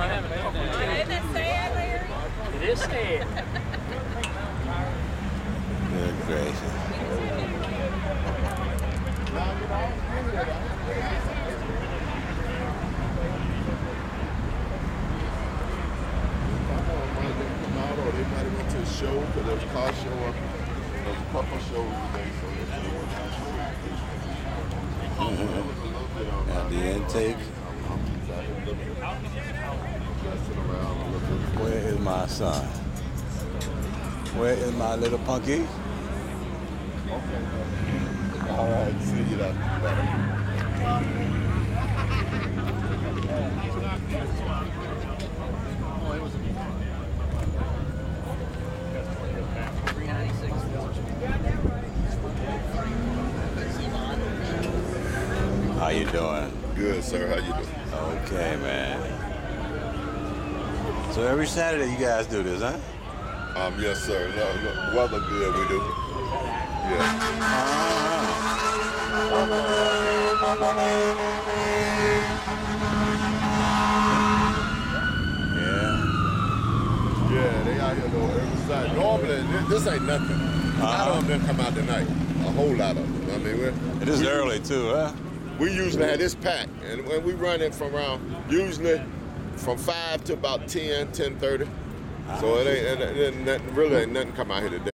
Isn't it sad, Larry? It is sad. Good gracious. They might have went to a show because there was a car show up. There was a couple shows today, so At the intake. Where is my son? Where is my little punky? Okay. All right, see you later. How you doing? Good, sir. How you doing? Okay, man. So every Saturday you guys do this, huh? Yes, sir. No, weather good, we do. Yeah. Yeah, they out here though every Saturday. Normally, this ain't nothing. A lot of them come out tonight. A whole lot of them. I mean, it is early too, huh? We usually have this packed, and when we run it from around, usually from 5 to about 10, 10:30. So it ain't nothing, really ain't nothing come out here today.